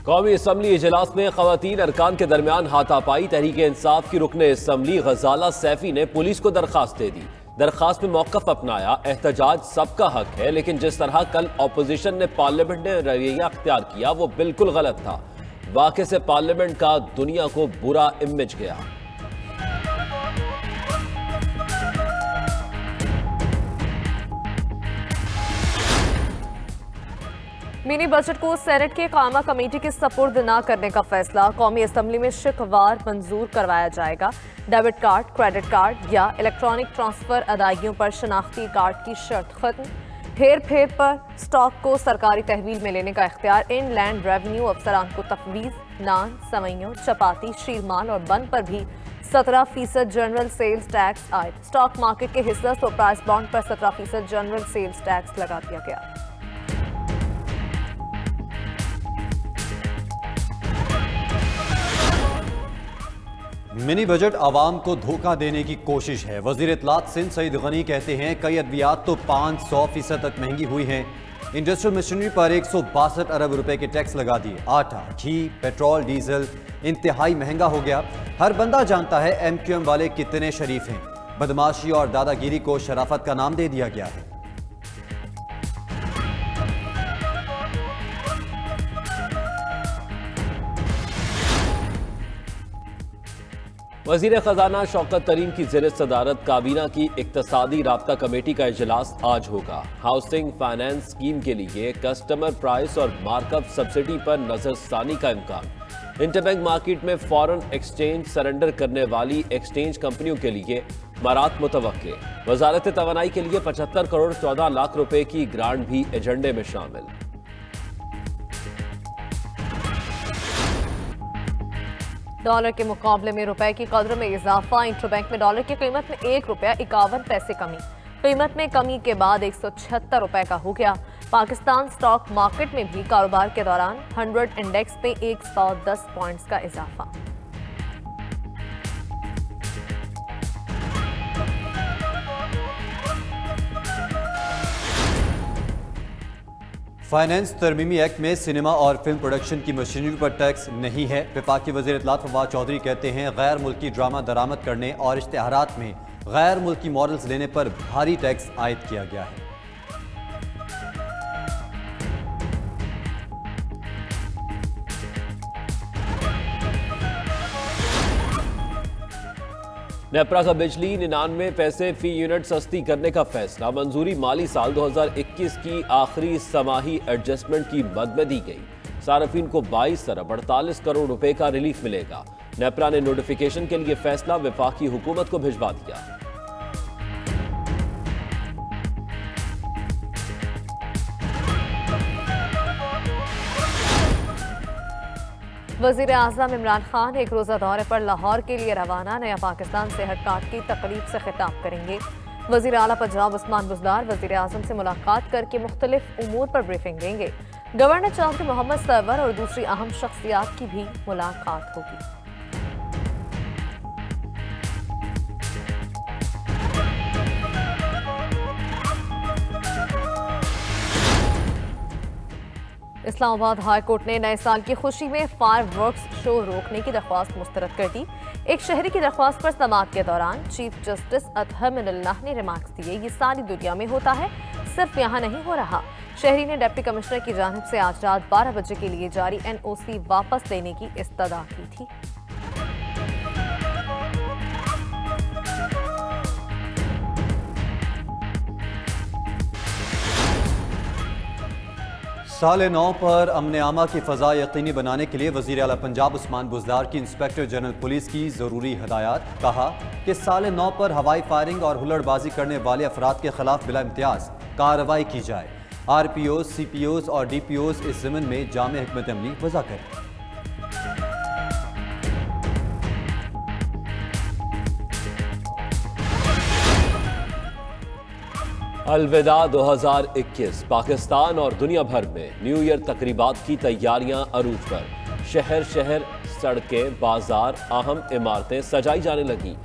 कौमी असम्बली इजलास में खवातीन अरकान के दरमियान हाथापाई। तहरीक इंसाफ की रुकन असम्बली गजाला सैफी ने पुलिस को दरखास्त दे दी। दरखास्त में मौक़िफ़ अपनाया, एहतजाज सबका हक है, लेकिन जिस तरह कल अपोजिशन ने पार्लियामेंट में रवैया अख्तियार किया वो बिल्कुल गलत था। वाक़े से पार्लियामेंट का दुनिया को बुरा इमेज गया। मिनी बजट को सेनेट के कामा कमेटी के सपुर्द न करने का फैसला। कौमी असम्बली में शिकवार मंजूर करवाया जाएगा। डेबिट कार्ड, क्रेडिट कार्ड या इलेक्ट्रॉनिक ट्रांसफर अदायगियों पर शनाख्ती कार्ड की शर्त खत्म। हेर फेर पर स्टॉक को सरकारी तहवील में लेने का इख्तियार इनलैंड रेवेन्यू अफसरान को तफवीज़। नान, सवैयों, चपाती, शीरमाल और बन पर भी 17% जनरल सेल्स टैक्स आए। स्टॉक मार्केट के हिस्सा और प्राइस बॉन्ड पर 17% जनरल सेल्स टैक्स लगा दिया गया। मिनी बजट आवाम को धोखा देने की कोशिश है। वजीर इत्तलात सिंध सईद गनी कहते हैं कई अद्वियात तो 500% तक महंगी हुई हैं। इंडस्ट्रियल मशीनरी पर 162 अरब रुपए के टैक्स लगा दिए। आटा, घी, पेट्रोल, डीजल इंतहाई महंगा हो गया। हर बंदा जानता है MQM वाले कितने शरीफ हैं। बदमाशी और दादागिरी को शराफत का नाम दे दिया गया है। वज़ीर ख़जाना शौकत तरीन की ज़ेर सदारत काबीना की इक्तसादी राब्ता कमेटी का इजलास आज होगा। हाउसिंग फाइनेंस स्कीम के लिए कस्टमर प्राइस और मार्कअप सब्सिडी पर नजरसानी का इम्कान। इंटरबैंक मार्केट में फॉरेन एक्सचेंज सरेंडर करने वाली एक्सचेंज कंपनियों के लिए मरात मुतवक्के। वजारत तवानाई के लिए 75 करोड़ 14 लाख रुपए की ग्रांट भी एजेंडे में शामिल। डॉलर के मुकाबले में रुपए की कदर में इजाफा। इंटरबैंक में डॉलर की कीमत में 1 रुपया 51 पैसे कमी। कीमत में कमी के बाद 176 रुपए का हो गया। पाकिस्तान स्टॉक मार्केट में भी कारोबार के दौरान 100 इंडेक्स पे 110 पॉइंट्स का इजाफा। फाइनेंस तरमीमी एक्ट में सिनेमा और फिल्म प्रोडक्शन की मशीनरी पर टैक्स नहीं है। वफाकी वज़ीर इत्तलात फवाद चौधरी कहते हैं गैर मुल्की ड्रामा दरामद करने और इश्तिहारात में गैर मुल्की मॉडल्स लेने पर भारी टैक्स आयद किया गया है। नेपरा का बिजली 99 पैसे फी यूनिट सस्ती करने का फैसला। मंजूरी माली साल 2021 की आखिरी समाही एडजस्टमेंट की मद में दी गई। सार्फिन को 22 अरब 48 करोड़ रुपए का रिलीफ मिलेगा। नेपरा ने नोटिफिकेशन के लिए फैसला वफाकी हुकूमत को भिजवा दिया। वज़ीर आज़म इमरान खान एक रोज़ा दौरे पर लाहौर के लिए रवाना। नया पाकिस्तान सेहत कार्ड की तकरीब से खिताब करेंगे। वज़ीर आला पंजाब उस्मान बुज़दार वज़ीर आज़म से मुलाकात करके मुख्तलिफ उमूर पर ब्रीफिंग देंगे। गवर्नर चौधरी मोहम्मद सरवर और दूसरी अहम शख्सियात की भी मुलाकात होगी। इस्लामाबाद हाई कोर्ट ने नए साल की खुशी में फायरवर्क्स शो रोकने की दरख्वास्त मुस्तरद कर दी। एक शहरी की दरख्वास्त पर समाअत के दौरान चीफ जस्टिस अतहर मिनल्लाह ने रिमार्क्स दिए, ये सारी दुनिया में होता है, सिर्फ यहाँ नहीं हो रहा। शहरी ने डिप्टी कमिश्नर की जानिब से आज रात 12 बजे के लिए जारी NOC वापस लेने की इस्तदा की थी। साल 9 पर अमन आमा की फ़ज़ा यकीनी बनाने के लिए वज़ीर आला पंजाब उस्मान बुज़दार की इंस्पेक्टर जनरल पुलिस की ज़रूरी हदायत। कहा कि साल 9 पर हवाई फायरिंग और हुल्लड़बाजी करने वाले अफराद के खिलाफ बिला इम्तियाज़ कार्रवाई की जाए। RPOs, CPOs और DPOs इस ज़मन में जामे हिकमत अमली वज़ा करें। अलविदा 2021। पाकिस्तान और दुनिया भर में न्यू ईयर तकरीबात की तैयारियां अरूज पर। शहर शहर सड़कें, बाजार, अहम इमारतें सजाई जाने लगी।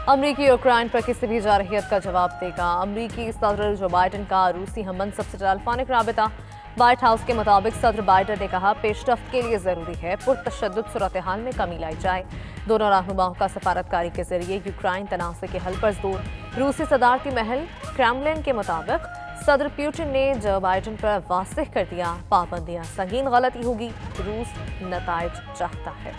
अमरीकी यूक्रेन पर किसी भी जारहियत का जवाब देगा। अमरीकी सदर जो बाइडन का रूसी हम मनसब से टेलीफोनिक राबिता। व्हाइट हाउस के मुताबिक सदर बाइडन ने कहा पेशरफ्त के लिए जरूरी है पुरतशद्दुद सूरत हाल में कमी लाई जाए। दोनों रहनुमाओं का सफारतकारी के जरिए यूक्रेन तनाज़े के हल पर जोर। रूसी सदारती महल क्रेमलिन के मुताबिक सदर पुतिन ने जो बाइडन पर वाज़ेह कर दिया पाबंदियां संगीन गलती होगी, रूस नताइज चाहता है।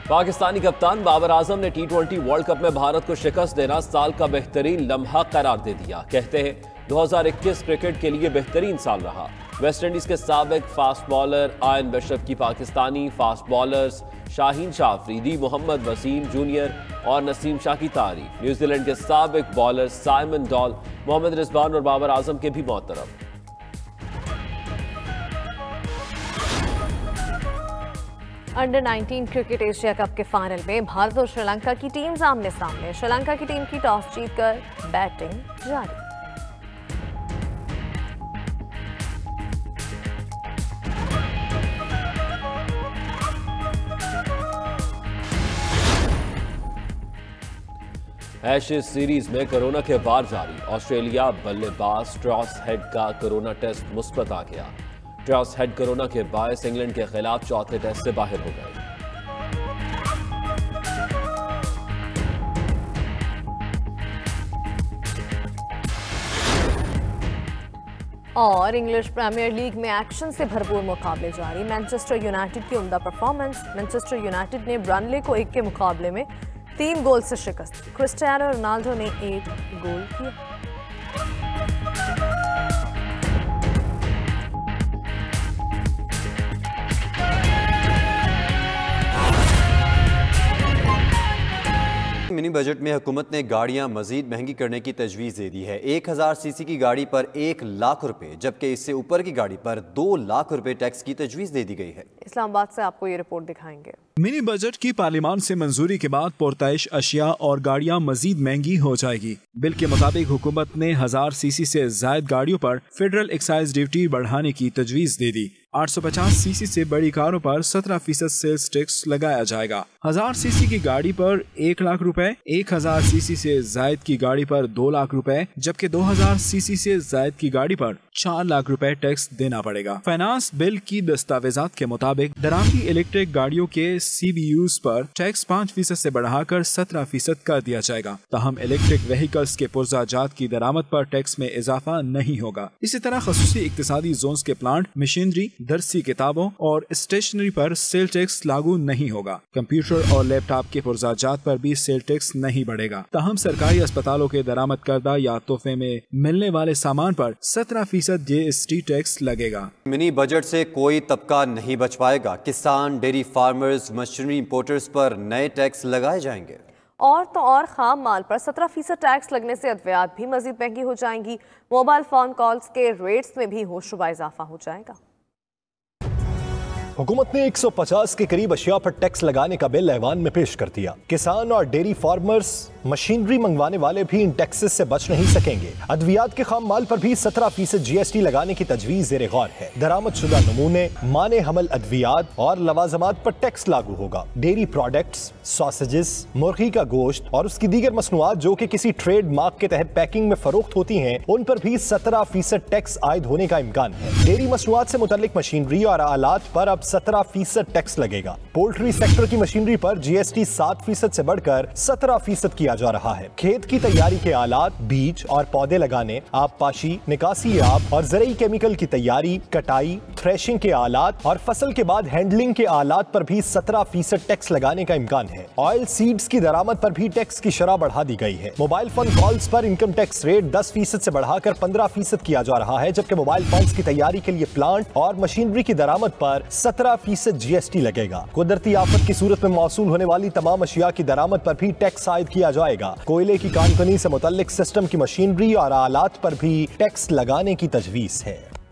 पाकिस्तानी कप्तान बाबर आजम ने T20 वर्ल्ड कप में भारत को शिकस्त देना साल का बेहतरीन लम्हा करार दे दिया। कहते हैं 2021 क्रिकेट के लिए बेहतरीन साल रहा। वेस्टइंडीज के साबिक फास्ट बॉलर आयन बिशप की Pakistani fast bowlers Shaheen Shah Afridi, Mohammad Wasim junior और नसीम शाह की तारीफ। न्यूजीलैंड के साबिक bowler Simon Doull, Mohammad Rizwan और बाबर आजम के भी मोहतरम। अंडर 19 क्रिकेट एशिया कप के फाइनल में भारत और श्रीलंका की टीम आमने सामने। श्रीलंका की टीम की टॉस जीतकर बैटिंग जारी। एशेज सीरीज में कोरोना के वार जारी। ऑस्ट्रेलिया बल्लेबाज ट्रॉस हेड का कोरोना टेस्ट मुस्बत आ गया। ट्रॉस हेड कोरोना के बायस इंग्लैंड के खिलाफ चौथे टेस्ट से बाहर हो गए। और इंग्लिश प्रीमियर लीग में एक्शन से भरपूर मुकाबले जारी। मैनचेस्टर यूनाइटेड की उम्दा परफॉर्मेंस। मैनचेस्टर यूनाइटेड ने ब्रनले को 1 के मुकाबले में 3 गोल से शिकस्त दी। क्रिस्टियानो रोनाल्डो ने 1 गोल किया। मिनी बजट में हुकूमत ने गाड़ियां मजीद महंगी करने की तजवीज़ दे दी है। 1000 सीसी की गाड़ी पर 1 लाख रुपए, जबकि इससे ऊपर की गाड़ी पर 2 लाख रुपए टैक्स की तजवीज़ दे दी गई है। इस्लामाबाद से आपको ये रिपोर्ट दिखाएंगे। मिनी बजट की पार्लियामान से मंजूरी के बाद पुरतैश अशिया और गाड़ियां मजीद महंगी हो जाएगी। बिल के मुताबिक हुकूमत ने 1000 सीसी से जायद गाड़ियों पर फेडरल एक्साइज ड्यूटी बढ़ाने की तजवीज़ दे दी। 850 सीसी से बड़ी कारों पर 17% सेल्स टैक्स लगाया जाएगा। 1000 सीसी की गाड़ी पर 1 लाख रुपए, 1000 सीसी से जायद की गाड़ी पर 2 लाख रुपए, जबकि 2000 सीसी से जायद की गाड़ी पर 4 लाख रुपए टैक्स देना पड़ेगा। फाइनेंस बिल की दस्तावेजात के मुताबिक दरामदी इलेक्ट्रिक गाड़ियों के CBUs पर टैक्स 5% से बढ़ाकर 17% कर दिया जाएगा। ताहम इलेक्ट्रिक व्हीकल्स के पुर्जाजात की दरामद पर टैक्स में इजाफा नहीं होगा। इसी तरह खसूसी इक्तिसादी जोन्स के प्लांट, मशीनरी, दरसी किताबों और स्टेशनरी पर सेल टैक्स लागू नहीं होगा। कंप्यूटर और लैपटॉप के पुर्जाजात पर भी सेल टैक्स नहीं बढ़ेगा। ताहम सरकारी अस्पतालों के दरामद करदा या तोहफे में मिलने वाले सामान पर 17% GST टैक्स लगेगा। मिनी बजट से कोई तबका नहीं बच पाएगा। किसान, डेयरी फार्मर्स, मशीनरी इंपोर्टर्स पर नए टैक्स लगाए जाएंगे। और तो और खाम माल पर 17% टैक्स लगने से अद्वियात भी मजीद महंगी हो जाएंगी। मोबाइल फोन कॉल्स के रेट्स में भी होशरुबा इजाफा हो जाएगा। हुकूमत ने 150 के करीब अशिया पर टैक्स लगाने का बिल ऐवान में पेश कर दिया। किसान और डेयरी फार्मर्स, मशीनरी मंगवाने वाले भी इन टैक्सेस से बच नहीं सकेंगे। अद्वियात के खाम माल पर भी 17% GST लगाने की तजवीज़ ज़ेरे गौर है। दरामद शुदा नमूने, माने हमल अद्वियात और लवाजमात पर टैक्स लागू होगा। डेयरी प्रोडक्ट्स, सॉसेजेस, मुर्गी का गोश्त और उसकी दीगर मसनूआत जो कि किसी ट्रेड मार्क के तहत पैकिंग में फरोख्त होती हैं, उन पर भी 17% टैक्स आयद होने का इम्कान है। डेयरी मसनूआत से मुतल्लिक मशीनरी और आलात पर अब 17% टैक्स लगेगा। पोल्ट्री सेक्टर की मशीनरी पर GST 7% से बढ़कर 17% किया जा रहा है। खेत की तैयारी के आलात, बीज और पौधे लगाने, आबपाशी, निकासी आब और ज़रूरी केमिकल की तैयारी, कटाई, थ्रेशिंग के आलात और फसल के बाद हैंडलिंग के आलात पर भी 17% टैक्स लगाने का इम्कान है। ऑयल सीड्स की दरामद पर भी टैक्स की शरह बढ़ा दी गई है। मोबाइल फोन कॉल्स पर इनकम टैक्स रेट 10% से बढ़ाकर 15% किया जा रहा है, जबकि मोबाइल फोन्स की तैयारी के लिए प्लांट और मशीनरी की दरामद पर 17% GST लगेगा। कुदरती आफत की सूरत में मौसूल होने वाली तमाम अशिया की दरामद पर भी टैक्स आयद किया जाएगा। कोयले की कानकनी से मुतल्लिक सिस्टम की मशीनरी और आलात पर भी टैक्स लगाने की तजवीज़ है।